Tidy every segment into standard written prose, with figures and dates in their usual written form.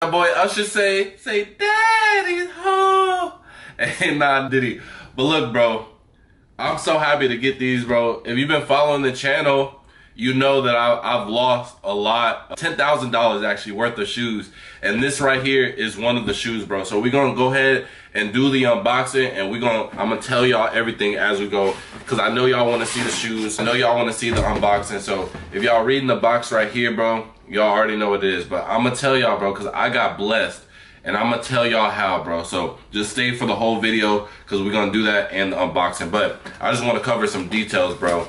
My boy Usher say daddy's home. Hey, nah, did he? But look, bro, I'm so happy to get these, bro. If you've been following the channel, you know that I've lost a lot, $10,000 actually worth of shoes. And this right here is one of the shoes, bro. So we're gonna go ahead and do the unboxing, and I'm gonna tell y'all everything as we go, because I know y'all wanna see the shoes. I know y'all wanna see the unboxing. So if y'all reading the box right here, bro, y'all already know what it is. But I'm gonna tell y'all, bro, because I got blessed. And I'm gonna tell y'all how, bro. So just stay for the whole video, because we're gonna do that and the unboxing. But I just wanna cover some details, bro.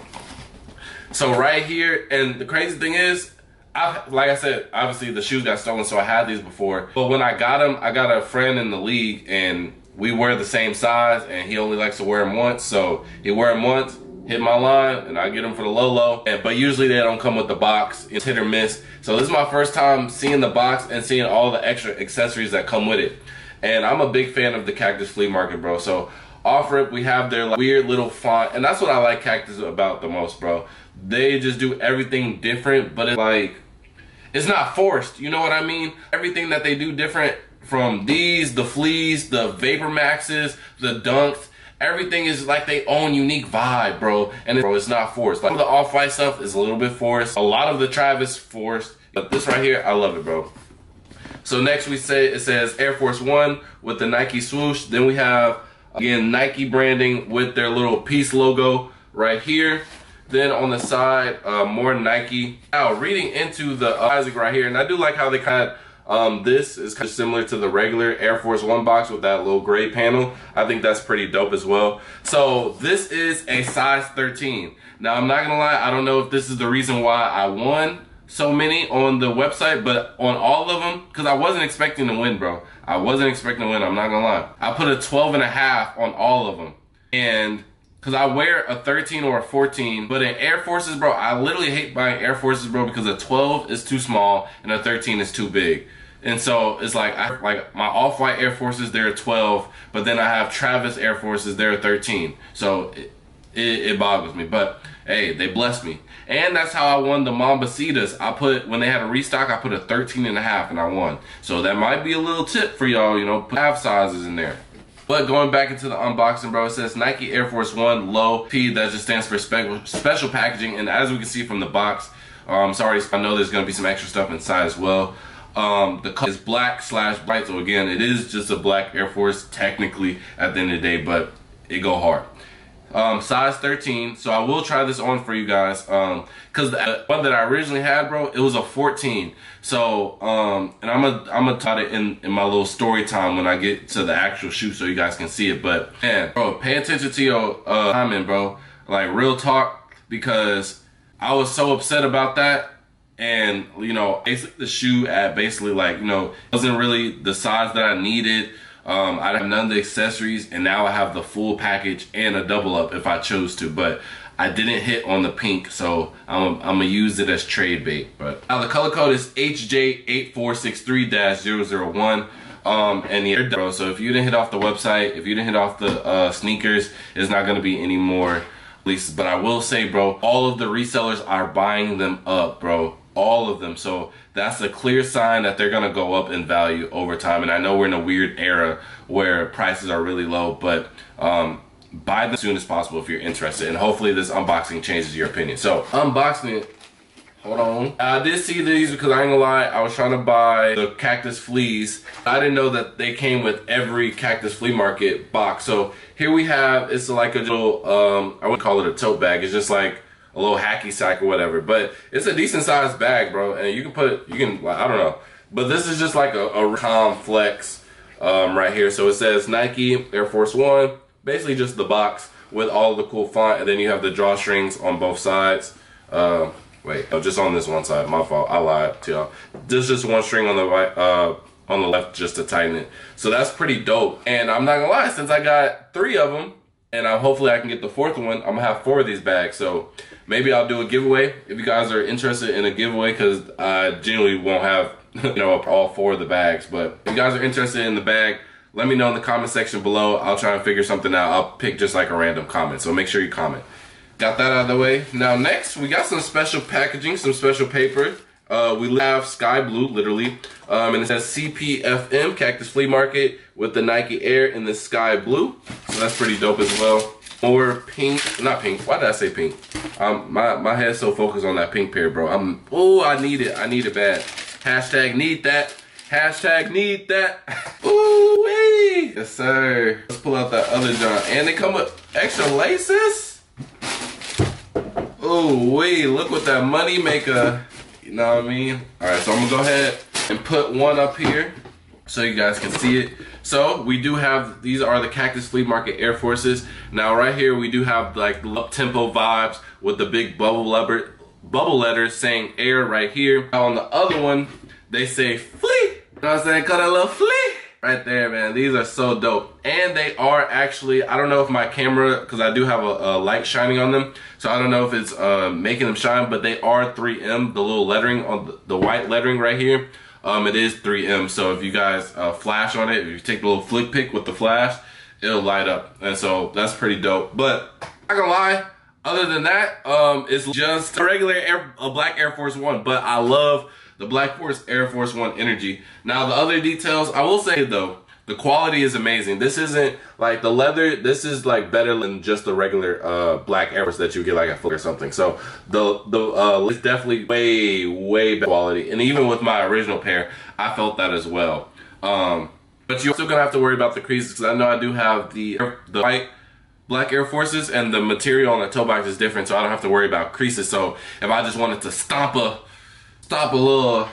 So right here, and the crazy thing is, like I said, obviously the shoes got stolen, so I had these before. But when I got them, I got a friend in the league, and we wear the same size, and he only likes to wear them once. So he wear them once, hit my line, and I get them for the low. But usually they don't come with the box. It's hit or miss. So this is my first time seeing the box and seeing all the extra accessories that come with it. And I'm a big fan of the Cactus Flea Market, bro. So off rip, we have their like, weird little font, and that's what I like Cactus about the most, bro. They just do everything different, but it's like, it's not forced, you know what I mean? Everything that they do different, from these, the Fleas, the Vapor Maxes, the Dunks, everything is like they own unique vibe, bro. And it's not forced. Like the Off-White stuff is a little bit forced. A lot of the Travis forced, but this right here, I love it, bro. So next it says Air Force One with the Nike swoosh. Then we have, again, Nike branding with their little peace logo right here. Then on the side, more Nike. Now, reading into the Isaac right here, and I do like how they kind of, this is kind of similar to the regular Air Force One box with that little gray panel. I think that's pretty dope as well. So this is a size 13. Now, I'm not gonna lie, I don't know if this is the reason why I won so many on the website, but on all of them, because I wasn't expecting to win, bro. I wasn't expecting to win, I'm not gonna lie. I put a 12.5 on all of them. And because I wear a 13 or a 14, but in Air Forces, bro, I literally hate buying Air Forces, bro, because a 12 is too small and a 13 is too big. And so it's like, my Off-White Air Forces, they're a 12, but then I have Travis Air Forces, they're a 13. So it boggles me, but hey, they blessed me. And that's how I won the Mambacitas. When they had a restock, I put a 13.5 and I won. So that might be a little tip for y'all, you know, put half sizes in there. But going back into the unboxing, bro, it says Nike Air Force One Low P. That just stands for special packaging. And as we can see from the box, sorry, I know there's gonna be some extra stuff inside as well. The color is black/white, so again, it is just a black Air Force technically at the end of the day, but it go hard. Size 13, so I will try this on for you guys, because the one that I originally had, bro, it was a 14. So and I'm gonna try it in my little story time when I get to the actual shoe so you guys can see it. But man, bro, pay attention to your comment, bro, like real talk, because I was so upset about that. And you know, basically the shoe at basically, like, you know, wasn't really the size that I needed. I have none of the accessories, and now I have the full package and a double up if I chose to, but I didn't hit on the pink, so I'm gonna use it as trade bait. But now the color code is HJ8463-001, and yeah, bro, so if you didn't hit off the website, if you didn't hit off the sneakers, it's not gonna be any more releases. But I will say, bro, all of the resellers are buying them up, bro. All of them. So that's a clear sign that they're gonna go up in value over time. And I know we're in a weird era where prices are really low, but buy them as soon as possible if you're interested. And hopefully this unboxing changes your opinion. So unboxing it. Hold on. I did see these because I ain't gonna lie, I was trying to buy the Cactus Fleas. I didn't know that they came with every Cactus Flea Market box. So here we have, it's like a little, I wouldn't call it a tote bag. It's just like a little hacky sack or whatever, but it's a decent sized bag, bro. And you can, I don't know, but this is just like a calm flex right here. So it says Nike Air Force One, basically just the box with all the cool font, and then you have the drawstrings on both sides. Wait, no, just on this one side, my fault, I lied to y'all. There's just one string on the right, on the left just to tighten it. So that's pretty dope. And I'm not gonna lie, since I got 3 of them, and hopefully I can get the 4th one, I'm gonna have 4 of these bags. So maybe I'll do a giveaway if you guys are interested in a giveaway, because I genuinely won't have, you know, all 4 of the bags. But if you guys are interested in the bag, let me know in the comment section below. I'll try and figure something out. I'll pick just like a random comment, so make sure you comment. Got that out of the way. Now next, we got some special packaging, some special paper. We have sky blue, literally, and it says CPFM, Cactus Flea Market, with the Nike Air in the sky blue. So that's pretty dope as well. More pink, not pink, why did I say pink? My head's so focused on that pink pair, bro. Oh, I need it bad. Hashtag need that. Hashtag need that. Ooh wee. Yes sir. Let's pull out that other John. And they come with extra laces. Ooh wee, look what that money maker. You know what I mean? Alright, so I'm gonna go ahead and put one up here so you guys can see it. So we do have, these are the Cactus Flea Market Air Forces. Now right here we do have like up-tempo vibes with the big bubble letters saying air right here. Now on the other one, they say flea. You know what I'm saying? Cut a little flea right there, man. These are so dope. And they are actually, I don't know if my camera, because I do have a light shining on them, so I don't know if it's making them shine, but they are 3M, the little lettering on the white lettering right here. It is 3M, so if you guys flash on it, if you take the little flick pick with the flash, it'll light up. And so that's pretty dope. But not gonna lie, other than that, it's just a regular black Air Force One, but I love the Black Air Force One energy. Now the other details, I will say though, the quality is amazing. This isn't like the leather, this is like better than just the regular black Air Force that you get like at Foot or something. So it's definitely way better quality. And even with my original pair, I felt that as well. But you're still gonna have to worry about the creases, because I know I do have the white black Air Forces, and the material on the toe box is different, so I don't have to worry about creases. So if I just wanted to stomp a little,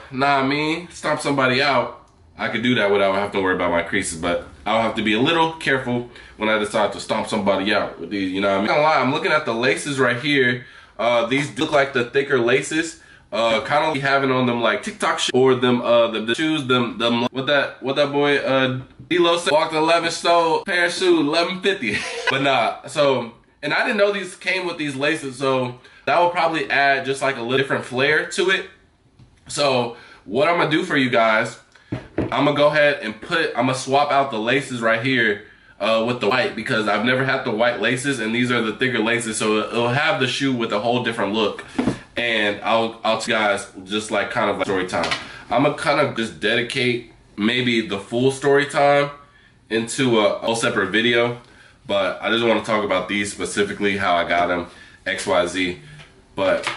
stomp somebody out, I could do that without having to worry about my creases. But I'll have to be a little careful when I decide to stomp somebody out with these, you know what I mean? I'm not gonna lie, I'm looking at the laces right here. These do look like the thicker laces. Kind of like having on them like TikTok shit, or them the shoes, them what that boy D-Lo said, walked 11 stole pair of shoes, 1150. But nah, so, and I didn't know these came with these laces, so that will probably add just like a little different flair to it. So what I'm gonna do for you guys, I'm gonna go ahead and I'm gonna swap out the laces right here with the white, because I've never had the white laces, and these are the thicker laces, so it'll have the shoe with a whole different look. And I'll tell you guys just like kind of like story time. I'm gonna kind of just dedicate maybe the full story time into a whole separate video, but I just want to talk about these specifically, how I got them, XYZ. But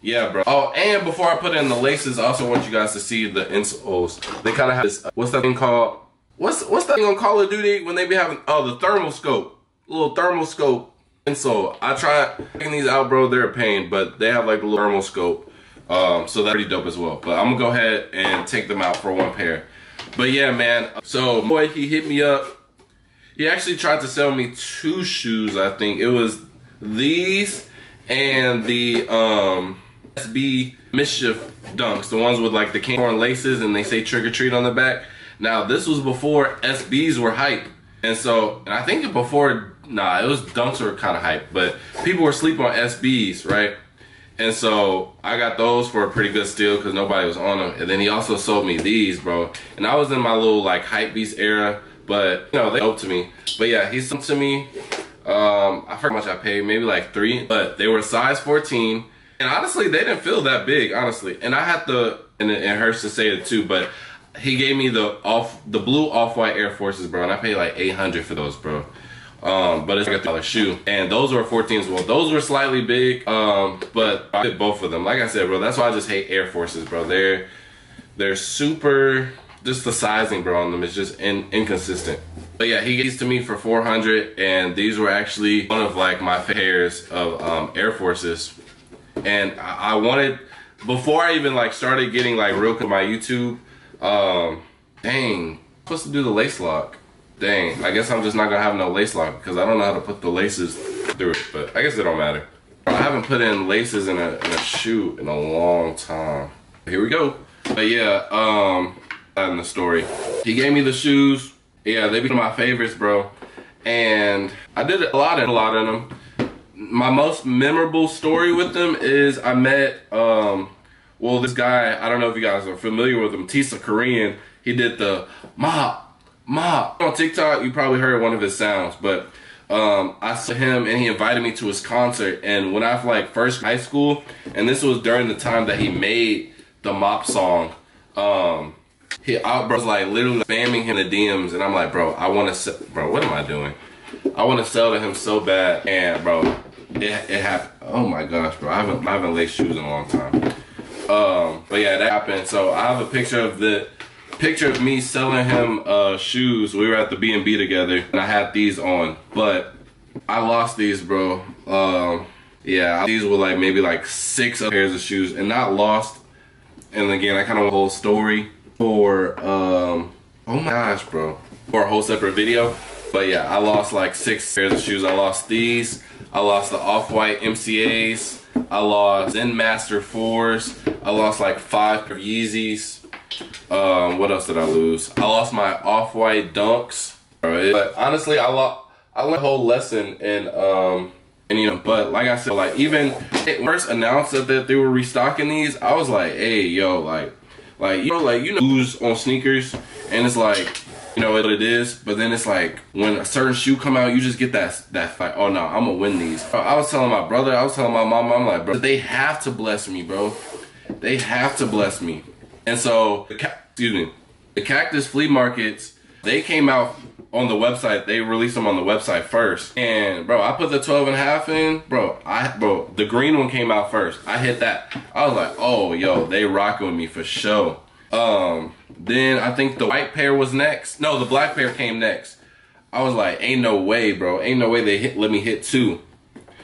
yeah, bro. Oh, and before I put in the laces, I also want you guys to see the insoles. They kind of have this, what's that thing called? What's that thing on Call of Duty when they be having, oh, the thermal scope. Little thermal scope insole. I tried taking these out, bro. They're a pain, but they have like a little thermal scope. So that's pretty dope as well. But I'm gonna go ahead and take them out for one pair. But yeah, man. So boy, he hit me up. He actually tried to sell me two shoes, I think. It was these and the SB Mischief Dunks, the ones with like the candy corn laces and they say trick or treat on the back. Now this was before SBs were hype, and so, and I think before, nah, it was Dunks were kind of hype, but people were sleeping on SBs, right? And so I got those for a pretty good steal because nobody was on them. And then he also sold me these, bro. And I was in my little like hype beast era, but you know, they dope to me. But yeah, he sold to me. I forgot how much I paid, maybe like $3, but they were size 14. And honestly, they didn't feel that big, honestly. And I had the, and it hurts to say it too, but he gave me the blue off-white Air Forces, bro. And I paid like $800 for those, bro. But it's like a $3 shoe. And those were 14s as well. Those were slightly big, but I did both of them. Like I said, bro, that's why I just hate Air Forces, bro. They're super, just the sizing, bro, on them is just inconsistent. But yeah, he gave these to me for $400, and these were actually one of like my pairs of Air Forces. And I wanted, before I even like started getting like real to my YouTube, dang, I'm supposed to do the lace lock. Dang, I guess I'm just not gonna have no lace lock because I don't know how to put the laces through it, but I guess it don't matter. I haven't put in laces in a shoe in a long time. Here we go. But yeah, in the story, he gave me the shoes. Yeah, they became my favorites, bro. And I did a lot of them. My most memorable story with them is I met, well, this guy, I don't know if you guys are familiar with him, Tisa Korean. He did the mop. On TikTok, you probably heard one of his sounds, but I saw him and he invited me to his concert. And when I like first high school, and this was during the time that he made the Mop song, I was like literally spamming him in the DMs, and I'm like, bro, I want to, bro, what am I doing? I want to sell to him so bad, and bro, it happened. Oh my gosh, bro, I haven't laced shoes in a long time. But yeah, that happened. So I have a picture of me selling him shoes. We were at the B&B together, and I had these on, but I lost these, bro. Yeah, these were like maybe like 6 pairs of shoes, and not lost. And again, I kind of want a whole story for oh my gosh, bro, for a whole separate video. But yeah, I lost like 6 pairs of shoes. I lost these. I lost the Off-White MCAs. I lost Zen Master 4s. I lost like 5 pair of Yeezys. What else did I lose? I lost my Off-White Dunks. But honestly, I learned a whole lesson in and you know, but like I said, like even when it first announced that they were restocking these, I was like, hey, yo, like you know who's on sneakers, and it's like, you know what it is, but then it's like when a certain shoe come out, you just get that fight. Oh no, I'm gonna win these. I was telling my brother, I was telling my mom, I'm like, bro, they have to bless me, bro. They have to bless me. And so, the Cactus Flea markets, they came out on the website. They released them on the website first. And bro, I put the 12.5 in, bro, the green one came out first. I hit that. I was like, oh, yo, they rocking with me for sure. Then I think the white pair was next. No, the black pair came next. I was like, ain't no way, bro. Ain't no way they let me hit 2.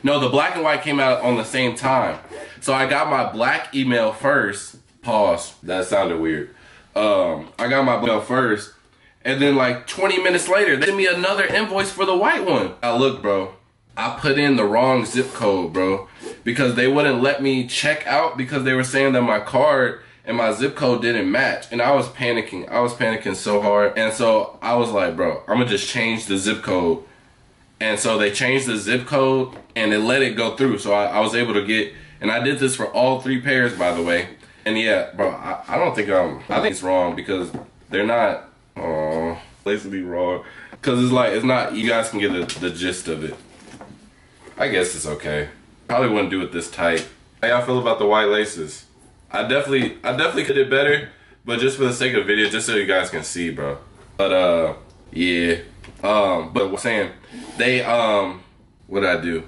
No, the black and white came out on the same time. So I got my black email first. Pause. That sounded weird. I got my email first. And then like 20 minutes later, they sent me another invoice for the white one. Now look, bro, I put in the wrong zip code, bro, because they wouldn't let me check out because they were saying that my card and my zip code didn't match. And I was panicking. I was panicking so hard. And so I was like, bro, I'm gonna just change the zip code. And so they changed the zip code and it let it go through. So I was able to get, and I did this for all 3 pairs, by the way. And yeah, bro, I don't think I think it's wrong because they're not, basically wrong. Cause it's like, it's not, you guys can get the gist of it. I guess it's okay. Probably wouldn't do it this tight. How y'all feel about the white laces? I definitely could do better, but just for the sake of video, just so you guys can see, bro. But yeah. But what's saying, they what did I do?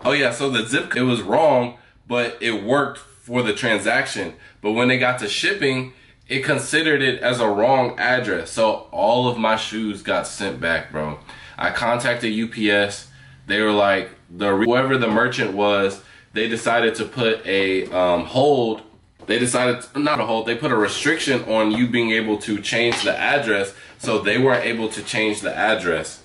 Oh yeah, so the zip, it was wrong, but it worked for the transaction. But when they got to shipping, it considered it as a wrong address. So all of my shoes got sent back, bro. I contacted UPS. They were like, whoever the merchant was, they decided to put a hold. They decided, not a hold, they put a restriction on you being able to change the address. So they weren't able to change the address.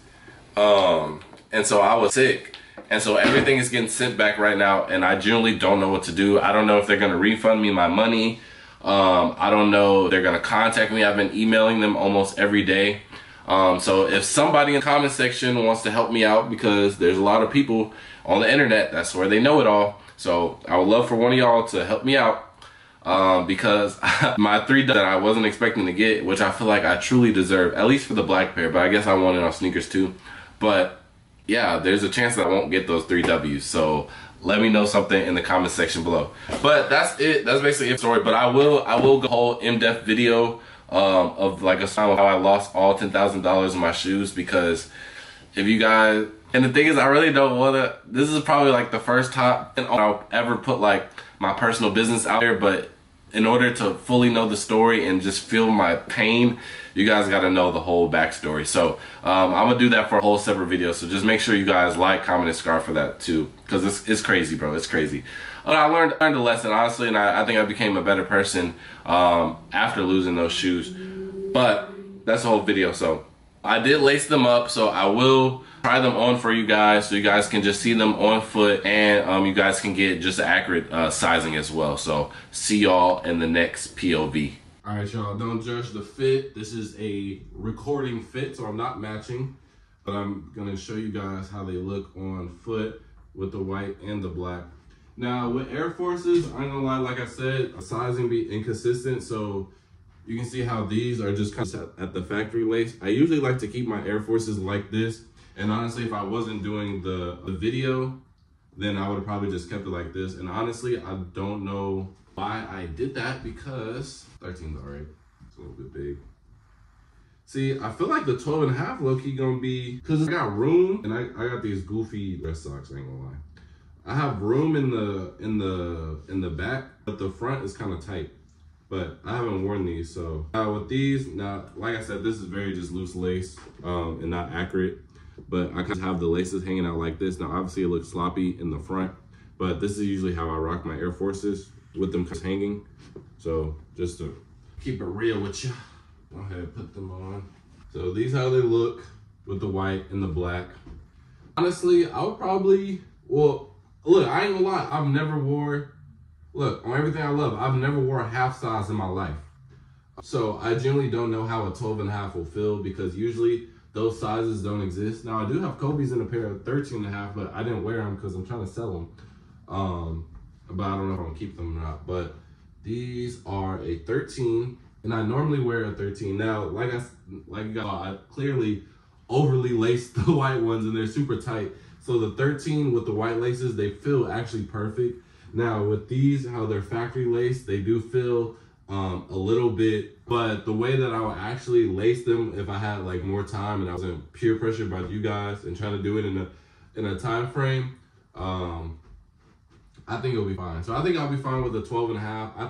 And so I was sick. And so everything is getting sent back right now, and I generally don't know what to do. I don't know if they're gonna refund me my money. I don't know if they're gonna contact me. I've been emailing them almost every day. So if somebody in the comment section wants to help me out, because there's a lot of people on the internet, that's where they know it all. So I would love for one of y'all to help me out. Because my 3 that I wasn't expecting to get, which I feel like I truly deserve, at least for the black pair, but I guess I want it on sneakers too. But yeah, there's a chance that I won't get those 3 W's. So let me know something in the comment section below. But that's it. That's basically it story. But I will go a whole in-depth video of like a time of how I lost all $10,000 in my shoes, because if you guys, and the thing is, I really don't want to, this is probably like the first time I'll ever put like my personal business out there, but in order to fully know the story and just feel my pain, you guys got to know the whole backstory. So I'm gonna do that for a whole separate video. So just make sure you guys like, comment, and subscribe for that too, because it's crazy, bro. It's crazy. I learned a lesson, honestly, and I think I became a better person after losing those shoes. But that's the whole video. So I did lace them up, so I will try them on for you guys, so you guys can just see them on foot, and you guys can get just accurate sizing as well. So see y'all in the next POV. All right, y'all, don't judge the fit. This is a recording fit, so I'm not matching, but I'm gonna show you guys how they look on foot with the white and the black. Now with Air Forces, I'm gonna lie, like I said, sizing be inconsistent, so you can see how these are just kind of at the factory lace. I usually like to keep my Air Forces like this, And honestly, if I wasn't doing the video, then I would have probably just kept it like this. And honestly, I don't know why I did that, because 13's all right. It's a little bit big. See, I feel like the 12.5 low-key gonna be, because I got room, and I got these goofy dress socks, I ain't gonna lie. I have room in the back, but the front is kind of tight. But I haven't worn these, so with these, now, like I said, this is very just loose lace and not accurate. But I kind of have the laces hanging out like this. Now, obviously, it looks sloppy in the front, but this is usually how I rock my Air Forces, with them just hanging. So just to keep it real with you, go ahead and put them on. So these how they look with the white and the black. Honestly, I would probably, well, look, I ain't gonna lie, I've never wore, look, on everything I love, I've never wore a half size in my life. So I generally don't know how a 12.5 will feel, because usually those sizes don't exist. Now, I do have Kobe's in a pair of 13.5, but I didn't wear them because I'm trying to sell them. But I don't know if I'm gonna keep them or not. But these are a 13, and I normally wear a 13. Now, like I clearly overly laced the white ones, and they're super tight. So the 13 with the white laces, they feel actually perfect. Now with these, how they're factory laced, they do feel a little bit, but the way that I would actually lace them, if I had like more time and I wasn't peer pressured by you guys and trying to do it in a time frame, I think it'll be fine. So I think I'll be fine with the 12.5. I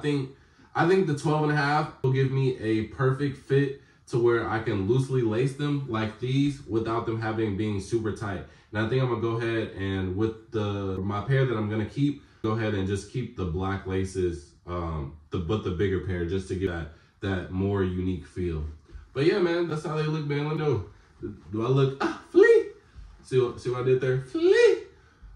think the 12.5 will give me a perfect fit to where I can loosely lace them like these without them being super tight. And I think I'm gonna go ahead and with my pair that I'm gonna keep, go ahead and just keep the black laces, but the bigger pair, just to get that more unique feel. But yeah, man, that's how they look, man. Let me know. Do I look flea? See what I did there? Flea.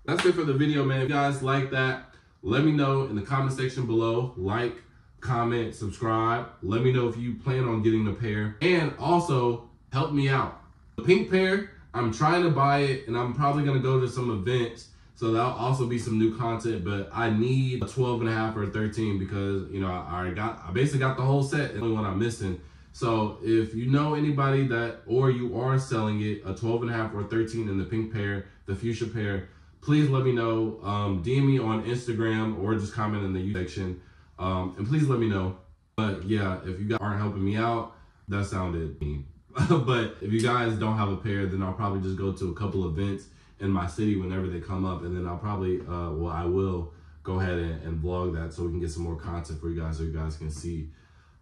That's it for the video, man. If you guys like that, let me know in the comment section below. Like, comment, subscribe. Let me know if you plan on getting the pair. And also, help me out. The pink pair, I'm trying to buy it, and I'm probably gonna go to some events. So that'll also be some new content, but I need a 12.5 or a 13 because, you know, I basically got the whole set, and the only one I'm missing. So if you know anybody or you are selling it, a 12.5 or 13 in the pink pair, the fuchsia pair, please let me know. DM me on Instagram or just comment in the YouTube section. And please let me know. But yeah, if you guys aren't helping me out, that sounded mean. But if you guys don't have a pair, then I'll probably just go to a couple events in my city whenever they come up, and then I'll probably, I will go ahead and vlog that so we can get some more content for you guys, so you guys can see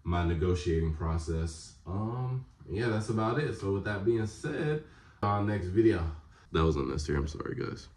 my negotiating process. Yeah, that's about it. So with that being said, next video. That was unnecessary. I'm sorry, guys.